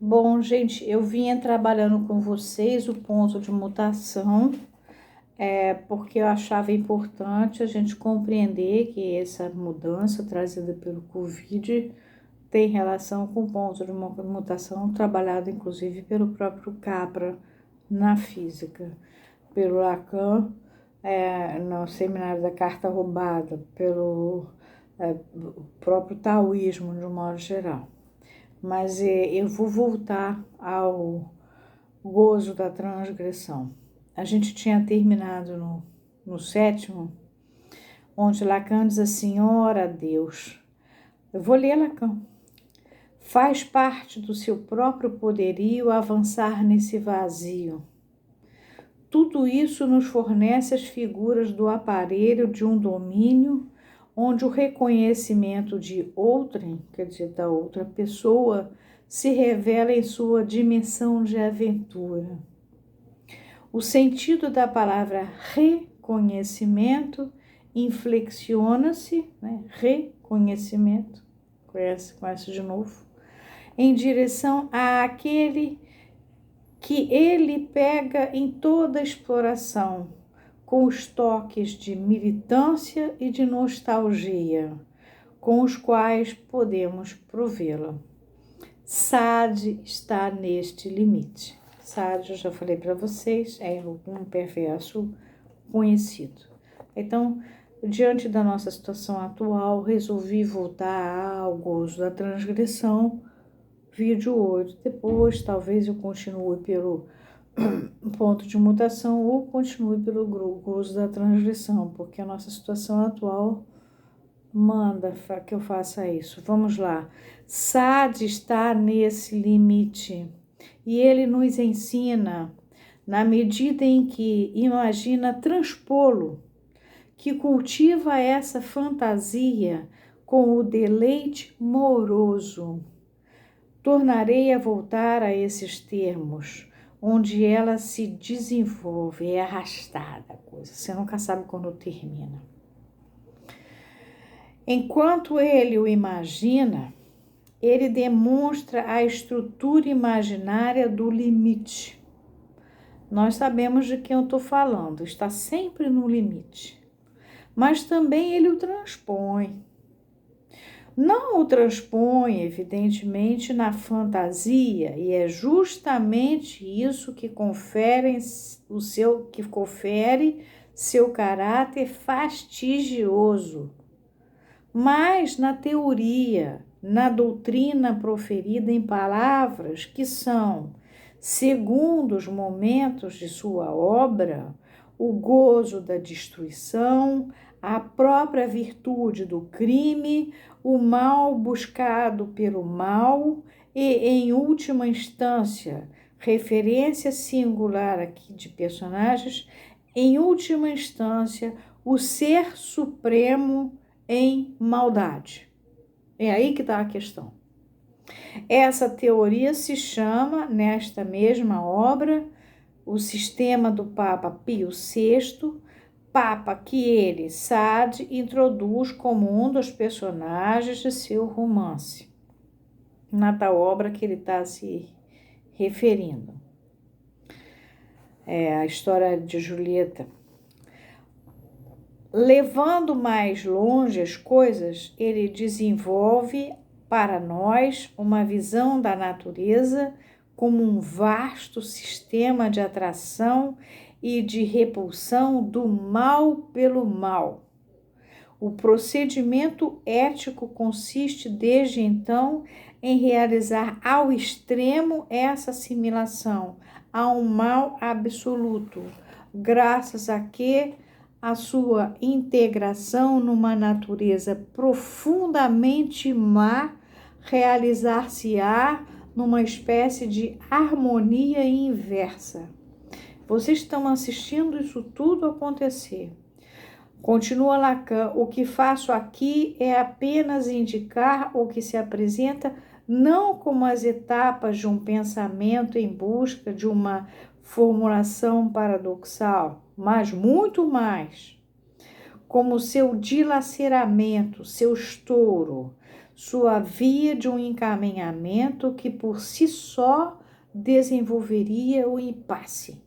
Bom, gente, eu vinha trabalhando com vocês o ponto de mutação, porque eu achava importante a gente compreender que essa mudança trazida pelo Covid tem relação com o ponto de mutação trabalhado inclusive pelo próprio Capra na física, pelo Lacan, no seminário da carta roubada, pelo o próprio taoísmo de um modo geral. Mas eu vou voltar ao gozo da transgressão. A gente tinha terminado no sétimo, onde Lacan diz assim: ora Deus, eu vou ler Lacan. Faz parte do seu próprio poderio avançar nesse vazio. Tudo isso nos fornece as figuras do aparelho de um domínio onde o reconhecimento de outrem, quer dizer, da outra pessoa, se revela em sua dimensão de aventura. O sentido da palavra reconhecimento inflexiona-se, reconhecimento, conhece de novo, em direção àquele que ele pega em toda a exploração, com os toques de militância e de nostalgia, com os quais podemos provê-la. Sade está neste limite. Sade, eu já falei para vocês, é um perverso conhecido. Então, diante da nossa situação atual, resolvi voltar ao gozo da transgressão, vídeo 8. Depois, talvez eu continue pelo ponto de mutação ou continue pelo gozo da transgressão, porque a nossa situação atual manda que eu faça isso. Vamos lá. Sade está nesse limite e ele nos ensina, na medida em que imagina transpô-lo, que cultiva essa fantasia com o deleite moroso. Tornarei a voltar a esses termos, onde ela se desenvolve, é arrastada a coisa, você nunca sabe quando termina. Enquanto ele o imagina, ele demonstra a estrutura imaginária do limite. Nós sabemos de quem eu estou falando, está sempre no limite. Mas também ele o transpõe. Não o transpõe, evidentemente, na fantasia, e é justamente isso que confere seu caráter fastigioso. Mas na teoria, na doutrina proferida em palavras que são, segundo os momentos de sua obra, o gozo da destruição, a própria virtude do crime, o mal buscado pelo mal e, em última instância, referência singular aqui de personagens, em última instância, o ser supremo em maldade. É aí que está a questão. Essa teoria se chama, nesta mesma obra, o sistema do Papa Pio VI, Papa que ele, Sade, introduz como um dos personagens de seu romance, na tal obra que ele está se referindo. É a história de Julieta. Levando mais longe as coisas, ele desenvolve para nós uma visão da natureza como um vasto sistema de atração e de repulsão do mal pelo mal. O procedimento ético consiste, desde então, em realizar ao extremo essa assimilação a um mal absoluto, graças a que a sua integração numa natureza profundamente má realizar-se-á numa espécie de harmonia inversa. Vocês estão assistindo isso tudo acontecer. Continua Lacan, o que faço aqui é apenas indicar o que se apresenta não como as etapas de um pensamento em busca de uma formulação paradoxal, mas muito mais, como seu dilaceramento, seu estouro, sua via de um encaminhamento que por si só desenvolveria o impasse.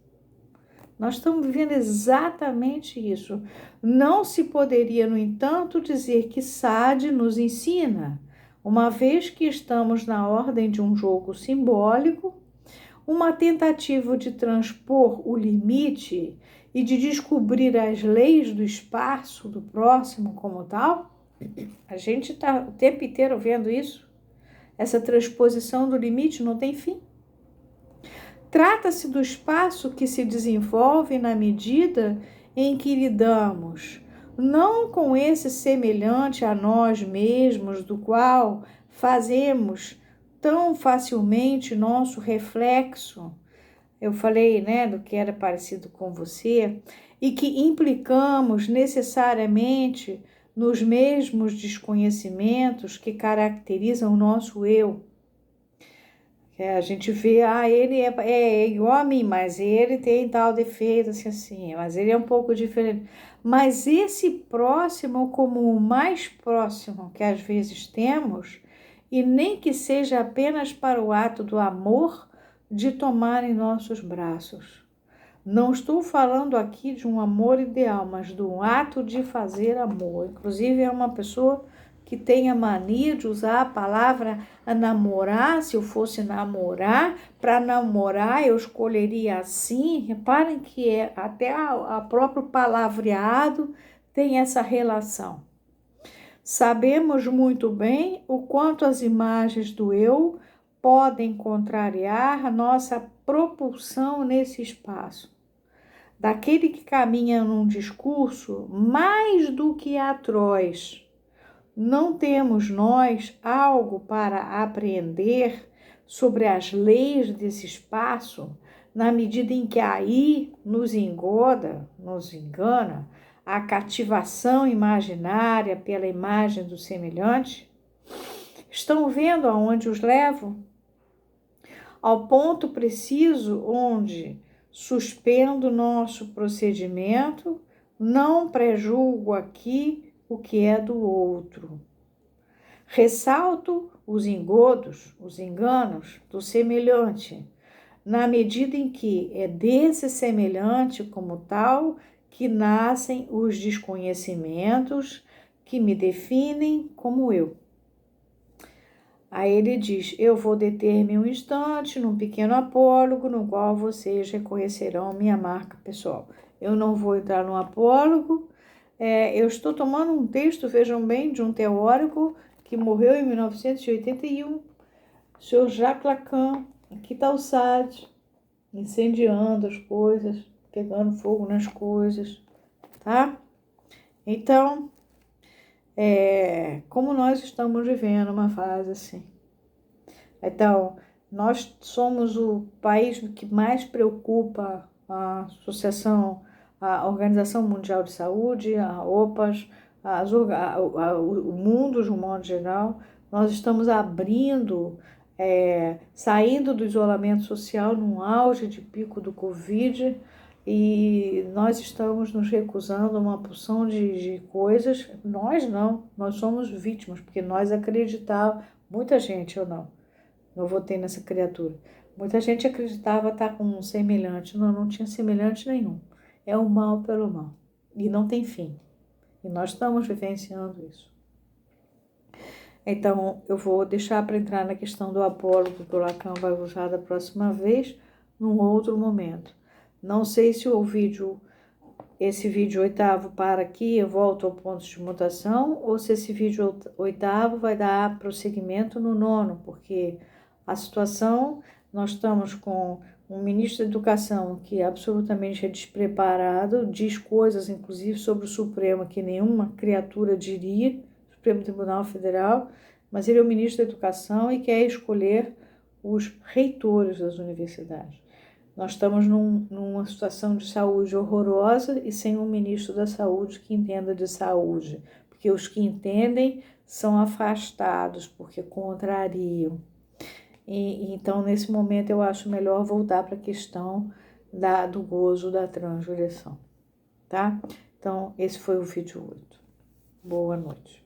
Nós estamos vivendo exatamente isso. Não se poderia, no entanto, dizer que Sade nos ensina, uma vez que estamos na ordem de um jogo simbólico, uma tentativa de transpor o limite e de descobrir as leis do espaço, do próximo como tal. A gente está o tempo inteiro vendo isso. Essa transposição do limite não tem fim. Trata-se do espaço que se desenvolve na medida em que lidamos, não com esse semelhante a nós mesmos, do qual fazemos tão facilmente nosso reflexo. Eu falei, né, do que era parecido com você, e que implicamos necessariamente nos mesmos desconhecimentos que caracterizam o nosso eu. A gente vê, ele é igual a mim, mas ele tem tal defeito, assim, mas ele é um pouco diferente. Mas esse próximo, como o mais próximo que às vezes temos, e nem que seja apenas para o ato do amor de tomar em nossos braços. Não estou falando aqui de um amor ideal, mas do ato de fazer amor. Inclusive, é uma pessoa que tem a mania de usar a palavra namorar. Se eu fosse namorar, para namorar eu escolheria assim. Reparem que até a próprio palavreado tem essa relação. Sabemos muito bem o quanto as imagens do eu podem contrariar a nossa propulsão nesse espaço. Daquele que caminha num discurso mais do que atroz. Não temos nós algo para aprender sobre as leis desse espaço, na medida em que aí nos engana a cativação imaginária pela imagem do semelhante? Estão vendo aonde os levo? Ao ponto preciso onde suspendo nosso procedimento, não prejulgo aqui o que é do outro. Ressalto os engodos, os enganos do semelhante, na medida em que é desse semelhante como tal que nascem os desconhecimentos que me definem como eu. Aí ele diz, eu vou deter-me um instante num pequeno apólogo no qual vocês reconhecerão minha marca pessoal. Eu não vou entrar no apólogo, eu estou tomando um texto, vejam bem, de um teórico que morreu em 1981, o senhor Jacques Lacan. Aqui está o Sade, incendiando as coisas, pegando fogo nas coisas, tá? Então, como nós estamos vivendo uma fase assim. Então, nós somos o país que mais preocupa a Organização Mundial de Saúde, a OPAS, o mundo de um modo geral. Nós estamos abrindo, saindo do isolamento social num auge de pico do Covid, e nós estamos nos recusando a uma porção de coisas. Nós não, nós somos vítimas, porque nós acreditávamos, muita gente, eu não votei nessa criatura. Muita gente acreditava estar com um semelhante. Não tinha semelhante nenhum. É o mal pelo mal. E não tem fim. E nós estamos vivenciando isso. Então, eu vou deixar para entrar na questão do apólogo que o Lacan vai usar da próxima vez, num outro momento. Não sei se esse vídeo 8º para aqui, eu volto ao ponto de mutação, ou se esse vídeo 8º vai dar prosseguimento no 9º, porque a situação, nós estamos com um ministro da Educação que é absolutamente despreparado, diz coisas, inclusive, sobre o Supremo, que nenhuma criatura diria, Supremo Tribunal Federal, mas ele é o ministro da Educação e quer escolher os reitores das universidades. Nós estamos numa situação de saúde horrorosa e sem um ministro da Saúde que entenda de saúde, porque os que entendem são afastados, porque contrariam. Então, nesse momento, eu acho melhor voltar para a questão do gozo da transgressão, tá? Então, esse foi o vídeo 8. Boa noite.